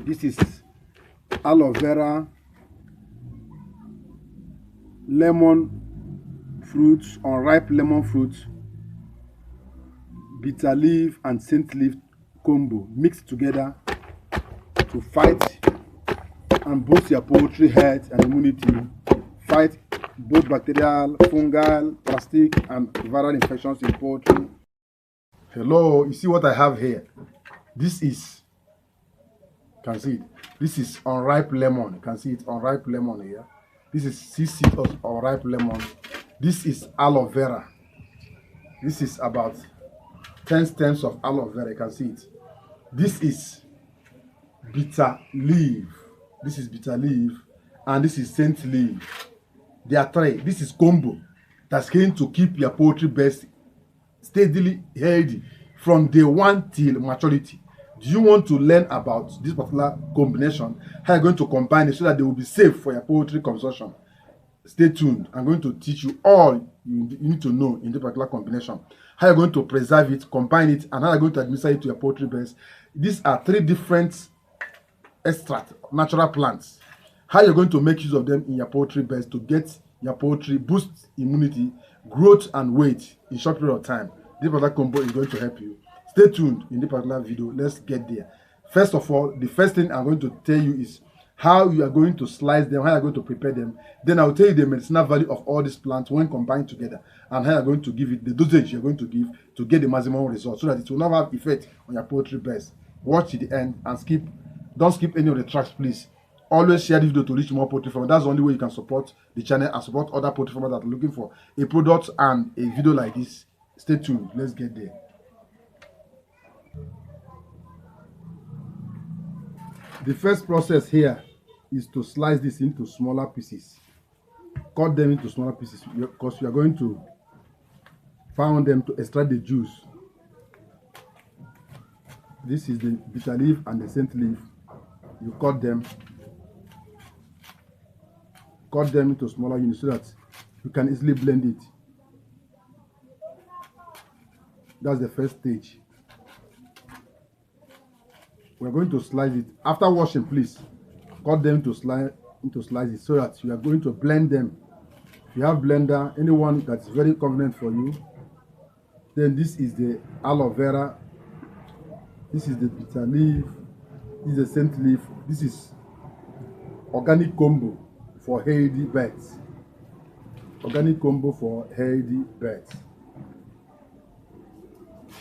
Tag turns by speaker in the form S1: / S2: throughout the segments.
S1: This is aloe vera, lemon fruits, unripe lemon fruit, bitter leaf and scent leaf combo mixed together to fight and boost your poultry health and immunity, fight both bacterial, fungal, parasitic and viral infections in poultry. Hello, you see what I have here? This is, you can see it. This is unripe lemon. You can see it, unripe lemon here. This is cc of unripe lemon. This is aloe vera. This is about 10 stems of aloe vera. You can see it. This is bitter leaf. This is bitter leaf, and this is scent leaf. There are three. This is combo that's going to keep your poultry birds steadily healthy from day one till maturity. Do you want to learn about this particular combination? How you're going to combine it so that they will be safe for your poultry consumption? Stay tuned. I'm going to teach you all you need to know in this particular combination. How you're going to preserve it, combine it, and how you're going to administer it to your poultry birds. These are three different extract natural plants. How you're going to make use of them in your poultry birds to get your poultry boost immunity, growth and weight in short period of time. This particular combo is going to help you. Stay tuned in this particular video. Let's get there. First of all, the first thing I'm going to tell you is how you are going to slice them, how you're going to prepare them. Then I'll tell you the medicinal value of all these plants when combined together, and how you're going to give it the dosage you're going to give to get the maximum result so that it will not have effect on your poultry birds. Watch to the end and don't skip any of the tracks, please. Always share this video to reach more poultry farmers. That's the only way you can support the channel and support other poultry farmers that are looking for a product and a video like this. Stay tuned. Let's get there. The first process here is to slice this into smaller pieces. Cut them into smaller pieces because you are going to pound them to extract the juice. This is the bitter leaf and the scent leaf. You cut them into smaller units so that you can easily blend it. That's the first stage. We're going to slice it. After washing, please cut them into slices so that you are going to blend them. If you have blender, anyone that's very convenient for you, then this is the aloe vera, this is the bitter leaf, this is the scent leaf, this is organic combo for healthy birds. Organic combo for healthy birds.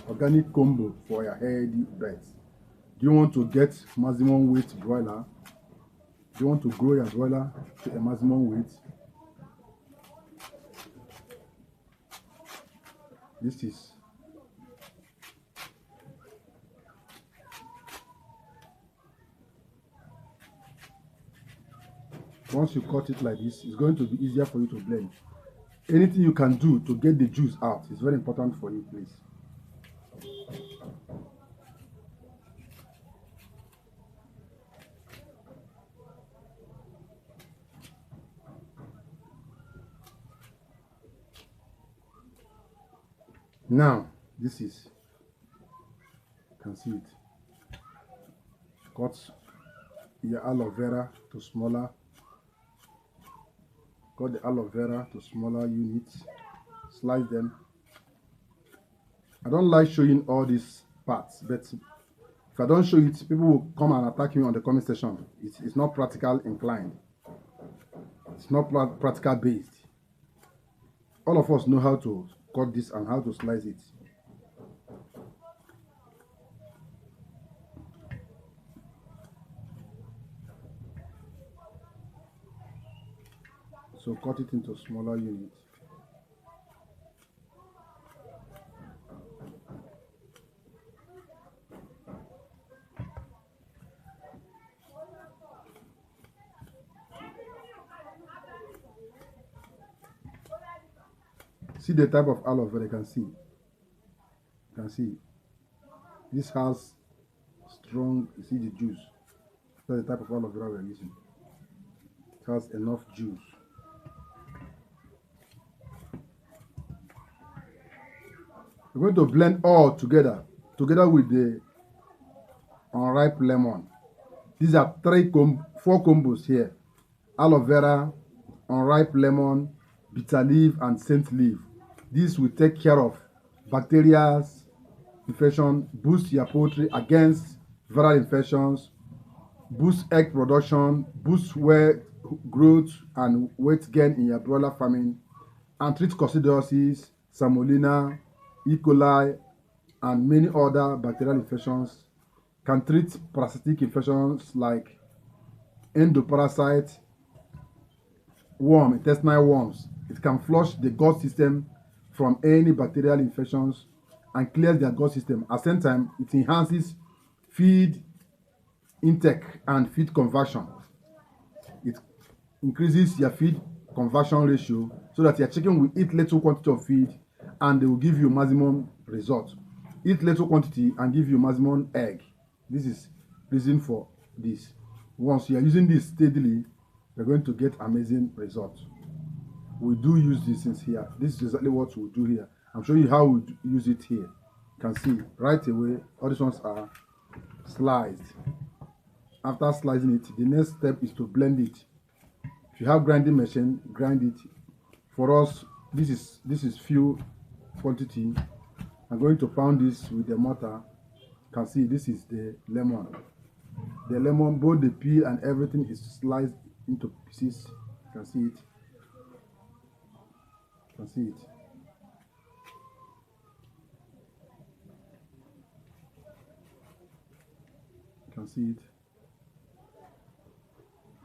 S1: Organic combo for your healthy birds. Do you want to get maximum weight broiler? Do you want to grow your broiler to a maximum weight? This is once you cut it like this, it's going to be easier for you to blend. Anything you can do to get the juice out is very important for you, please. Now, this is, you can see it. Cut your aloe vera to smaller. Cut the aloe vera to smaller units. Slice them. I don't like showing all these parts, but if I don't show it, people will come and attack me on the comment section. It's not practical inclined. It's not practical based. All of us know how to cut this and how to slice it. So cut it into smaller units. See the type of aloe vera. You can see. You can see. This has strong. You see the juice. That's the type of aloe vera we're using. It has enough juice. We're going to blend all together with the unripe lemon. These are 4 combos here: aloe vera, unripe lemon, bitter leaf, and scent leaf. This will take care of bacteria infection, boost your poultry against viral infections, boost egg production, boost weight growth and weight gain in your broiler farming, and treat coccidiosis, salmonella, E. coli, and many other bacterial infections. Can treat parasitic infections like endoparasite, worm, intestinal worms. It can flush the gut system from any bacterial infections and clears their gut system. At the same time, it enhances feed intake and feed conversion. It increases your feed conversion ratio so that your chicken will eat little quantity of feed and they will give you maximum result. Eat little quantity and give you maximum egg. This is reason for this. Once you are using this steadily, you're going to get amazing results. We do use these things here. This is exactly what we'll do here. I'm showing you how we use it here. You can see right away all these ones are sliced. After slicing it, the next step is to blend it. If you have grinding machine, grind it. For us, this is few quantity. I'm going to pound this with the mortar. You can see this is the lemon. The lemon, both the peel and everything is sliced into pieces. You can see it. You can see it. You can see it.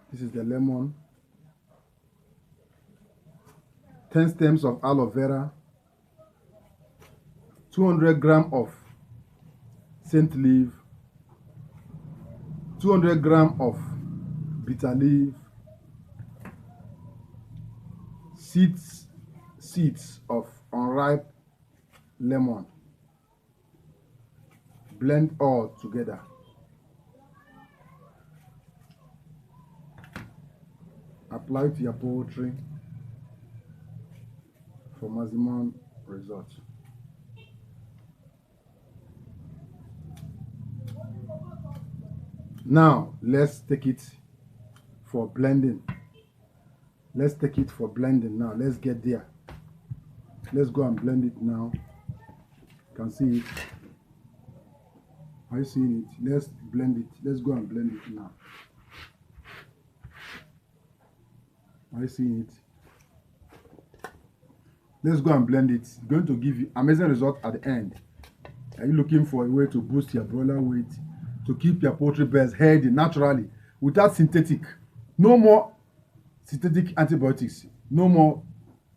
S1: This is the lemon. 10 stems of aloe vera. 200 grams of scent leaf. 200 grams of bitter leaf. Seeds of unripe lemon. Blend all together. Apply to your poultry for maximum results. Now let's take it for blending. Let's take it for blending now. Let's get there. Let's go and blend it now. You can see it. Are you seeing it? Let's blend it. Let's go and blend it now. Are you seeing it? Let's go and blend it. It's going to give you amazing result at the end. Are you looking for a way to boost your broiler weight, to keep your poultry birds healthy naturally without synthetic? No more synthetic antibiotics, no more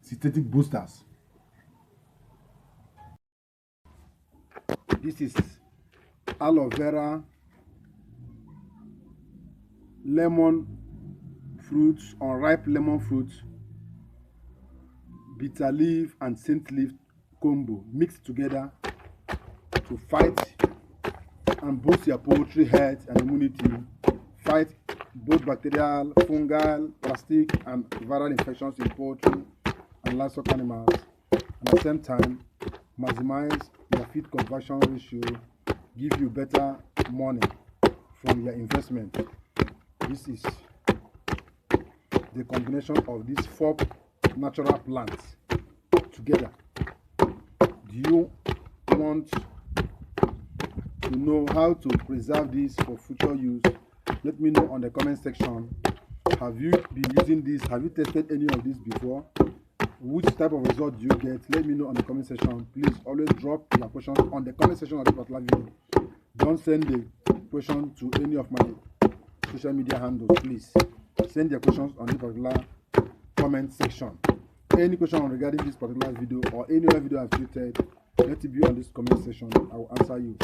S1: synthetic boosters. This is aloe vera, lemon fruits, unripe lemon fruits, bitter leaf and scent leaf combo mixed together to fight and boost your poultry health and immunity, fight both bacterial, fungal, parasitic, and viral infections in poultry and livestock animals, and at the same time maximize your feed conversion ratio, give you better money from your investment. This is the combination of these 4 natural plants together. Do you want to know how to preserve this for future use? Let me know on the comment section. Have you been using this? Have you tested any of this before? Which type of result do you get? Let me know on the comment section. Please always drop your questions on the comment section of this particular video. Don't send the question to any of my social media handles. Please send your questions on this particular comment section. Any question regarding this particular video or any other video I've created, let it be on this comment section. I will answer you.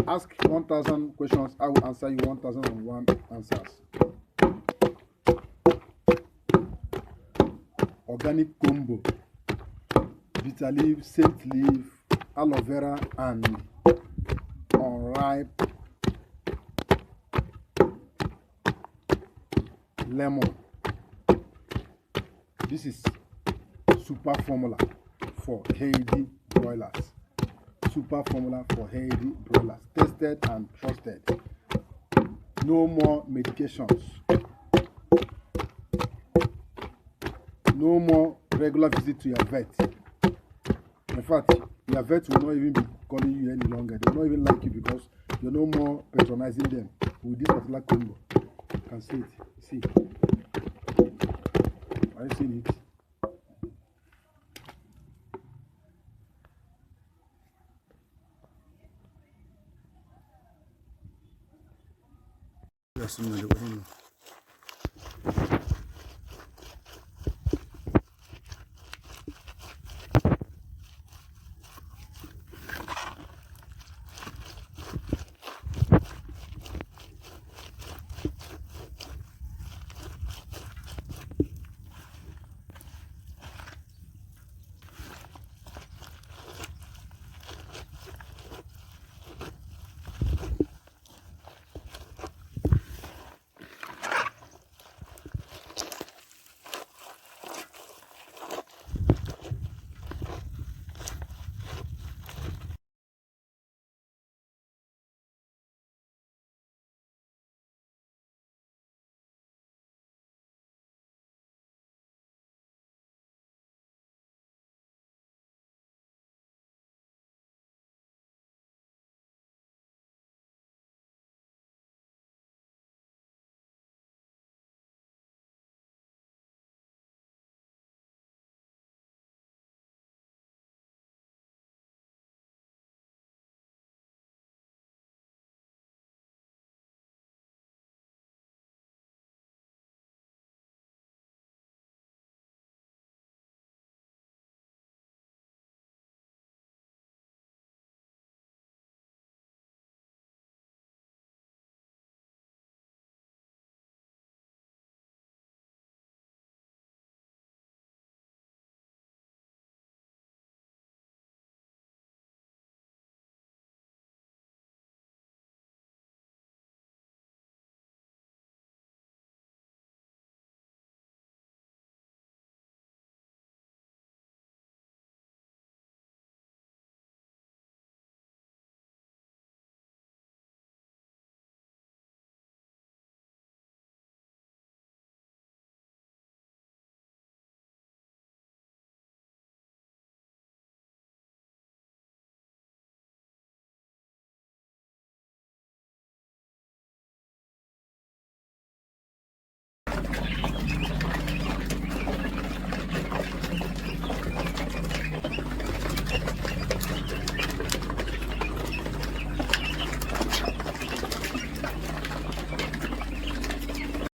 S1: Ask 1,000 questions, I will answer you 1,001 answers. Organic combo, bitter leaf, scent leaf, aloe vera, and unripe lemon. This is super formula for healthy broilers. Super formula for healthy broilers, tested and trusted. No more medications. No more regular visit to your vet. In fact, your vet will not even be calling you any longer. They will not even like you because you're no more patronizing them with this particular combo. You can see it. See. Are you seeing it? Yes,